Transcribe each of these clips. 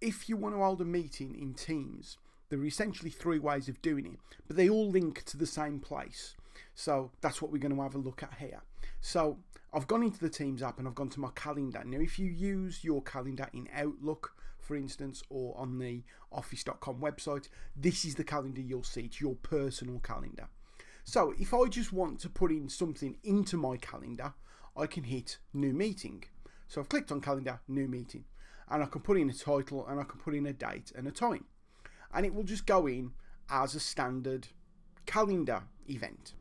if you want to hold a meeting in Teams, there are essentially 3 ways of doing it, but they all link to the same place. So that's what we're going to have a look at here. So I've gone into the Teams app and I've gone to my calendar. Now, if you use your calendar in Outlook, for instance, or on the office.com website, this is the calendar you'll see. It's your personal calendar. So if I just want to put in something into my calendar, I can hit New Meeting. So I've clicked on Calendar, New Meeting, and I can put in a title and I can put in a date and a time. And it will just go in as a standard calendar event.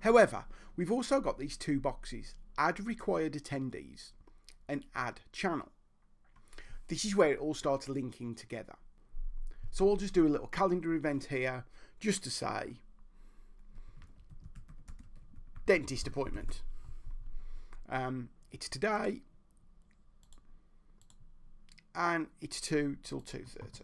However, we've also got these 2 boxes, Add Required Attendees and Add Channel. This is where it all starts linking together. So I'll just do a little calendar event here just to say dentist appointment. It's today and it's 2 till 2:30.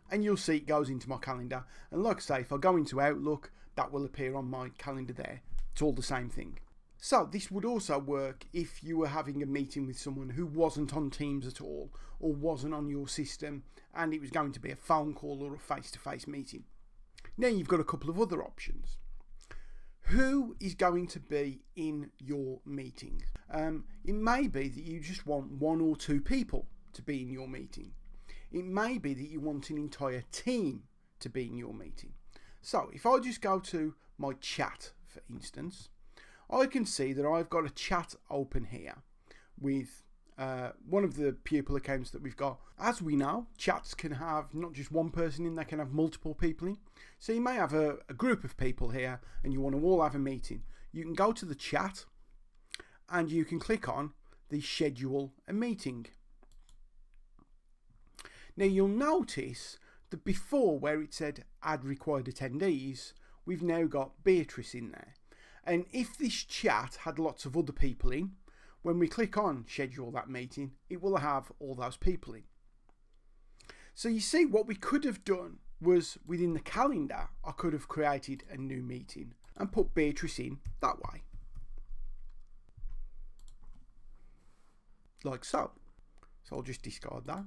And you'll see it goes into my calendar. And like I say, if I go into Outlook, that will appear on my calendar there. It's all the same thing. So this would also work if you were having a meeting with someone who wasn't on Teams at all or wasn't on your system and it was going to be a phone call or a face-to-face meeting. Now you've got a couple of other options. Who is going to be in your meeting? It may be that you just want 1 or 2 people to be in your meeting. It may be that you want an entire team to be in your meeting. So if I just go to my chat, for instance, I can see that I've got a chat open here with one of the pupil accounts that we've got. As we know, chats can have not just one person in, they can have multiple people in. So you may have a group of people here and you want to all have a meeting. You can go to the chat and you can click on the Schedule a Meeting. Now you'll notice that before, where it said Add Required Attendees, we've now got Beatrice in there. And if this chat had lots of other people in, when we click on Schedule that meeting, it will have all those people in. So you see, what we could have done was within the calendar, I could have created a new meeting and put Beatrice in that way. Like so. So I'll just discard that.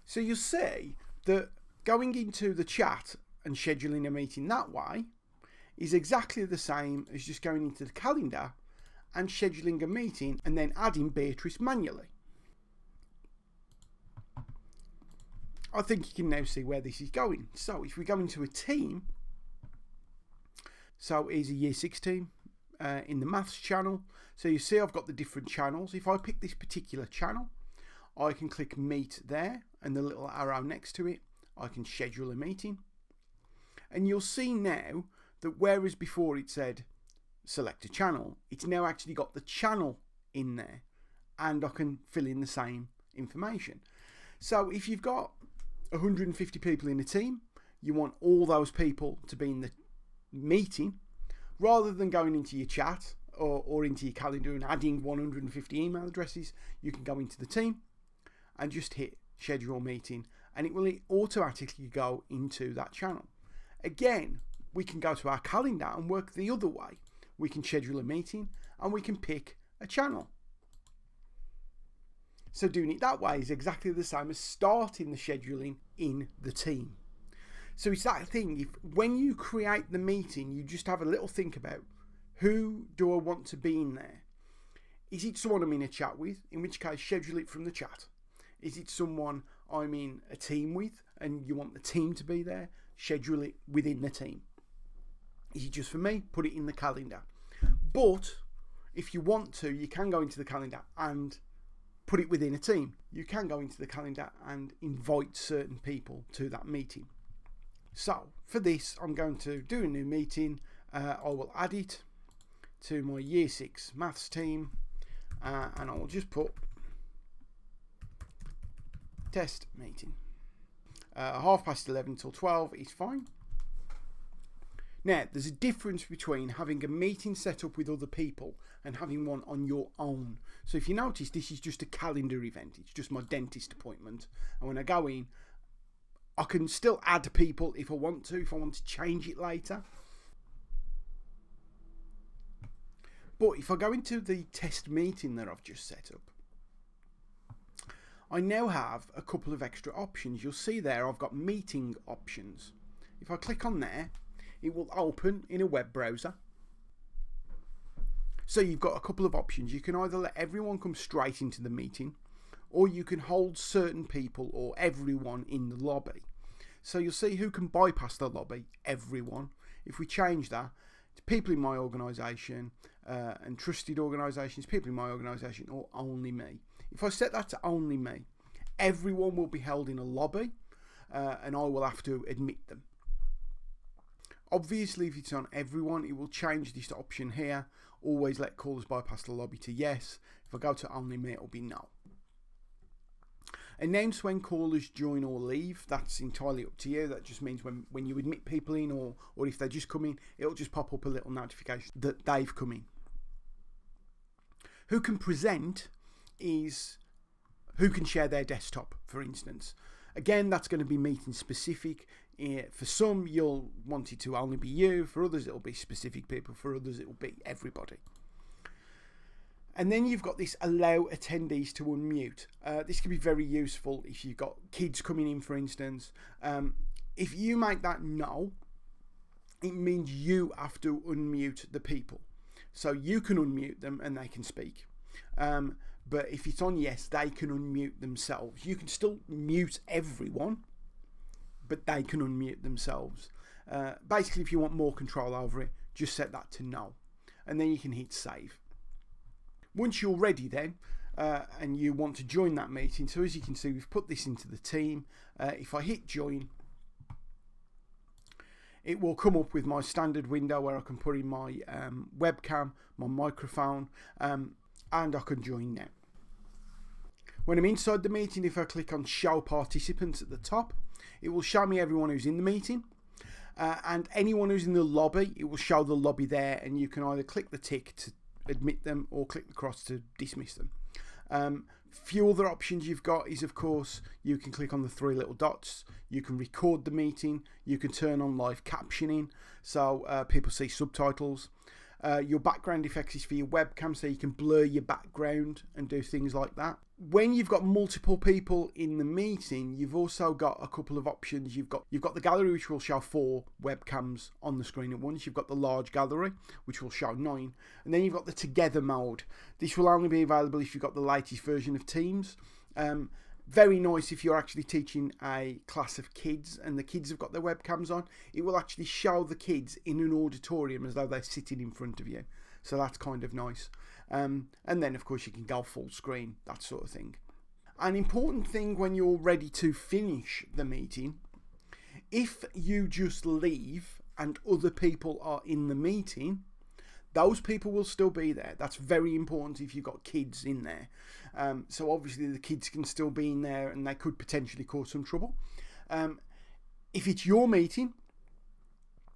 So you'll see that going into the chat and scheduling a meeting that way is exactly the same as just going into the calendar and scheduling a meeting and then adding Beatrice manually. I think you can now see where this is going. So if we go into a team, so here's a Year 6 team in the Maths channel. So you see I've got the different channels. If I pick this particular channel, I can click Meet there and the little arrow next to it, I can schedule a meeting. And you'll see now that whereas before it said select a channel, it's now actually got the channel in there and I can fill in the same information. So if you've got 150 people in a team, you want all those people to be in the meeting, rather than going into your chat or into your calendar and adding 150 email addresses, you can go into the team and just hit schedule meeting and it will automatically go into that channel. Again, we can go to our calendar and work the other way. We can schedule a meeting and we can pick a channel. So doing it that way is exactly the same as starting the scheduling in the team. So it's that thing, if when you create the meeting, you just have a little think about, who do I want to be in there? Is it someone I'm in a chat with? In which case, schedule it from the chat. Is it someone I'm in a team with and you want the team to be there? Schedule it within the team. Is it just for me? Put it in the calendar. But if you want to, you can go into the calendar and put it within a team. You can go into the calendar and invite certain people to that meeting. So for this, I'm going to do a new meeting. I will add it to my Year 6 Maths team and I will just put test meeting. 11:30 till 12 is fine. Now, there's a difference between having a meeting set up with other people and having one on your own. So if you notice, this is just a calendar event. It's just my dentist appointment. And when I go in, I can still add people if I want to change it later. But if I go into the test meeting that I've just set up, I now have a couple of extra options. You'll see there I've got meeting options. If I click on there, it will open in a web browser. So you've got a couple of options. You can either let everyone come straight into the meeting, or you can hold certain people or everyone in the lobby. So you'll see who can bypass the lobby, everyone. If we change that to people in my organisation and trusted organisations, people in my organisation, or only me. If I set that to only me, everyone will be held in a lobby and I will have to admit them. Obviously, if it's on everyone, it will change this option here. Always let callers bypass the lobby to yes. If I go to only me, it'll be no. Announce when callers join or leave. That's entirely up to you. That just means when you admit people in or if they just come in, it'll just pop up a little notification that they've come in. Who can present is who can share their desktop, for instance. Again, that's going to be meeting specific. For some, you'll want it to only be you. For others, it'll be specific people. For others, it'll be everybody. And then you've got this allow attendees to unmute. This can be very useful if you've got kids coming in, for instance. If you make that no, it means you have to unmute the people. So you can unmute them and they can speak. But if it's on yes, they can unmute themselves. You can still mute everyone, but they can unmute themselves. Basically, if you want more control over it, just set that to no. And then you can hit save. Once you're ready then, and you want to join that meeting, so as you can see, we've put this into the team. If I hit join, it will come up with my standard window where I can put in my webcam, my microphone, and I can join now. When I'm inside the meeting, if I click on show participants at the top, it will show me everyone who's in the meeting. And anyone who's in the lobby, it will show the lobby there, and you can either click the tick to admit them or click the cross to dismiss them. Few other options you've got is, of course, you can click on the three little dots, you can record the meeting, you can turn on live captioning so people see subtitles. Your background effects is for your webcam, so you can blur your background and do things like that. When you've got multiple people in the meeting, you've also got a couple of options. You've got the gallery, which will show 4 webcams on the screen at once. You've got the large gallery, which will show 9. And then you've got the together mode. This will only be available if you've got the latest version of Teams. Very nice if you're actually teaching a class of kids and the kids have got their webcams on. It will actually show the kids in an auditorium as though they're sitting in front of you. So that's kind of nice. And then, of course, you can go full screen, that sort of thing. An important thing when you're ready to finish the meeting, if you just leave and other people are in the meeting, those people will still be there. That's very important if you've got kids in there. So obviously the kids can still be in there and they could potentially cause some trouble. If it's your meeting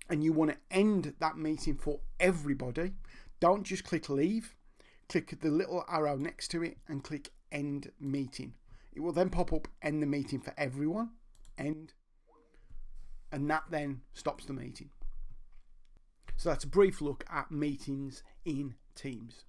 and you want to end that meeting for everybody, don't just click leave. Click the little arrow next to it and click end meeting. It will then pop up end the meeting for everyone. End. And that then stops the meeting. So that's a brief look at meetings in Teams.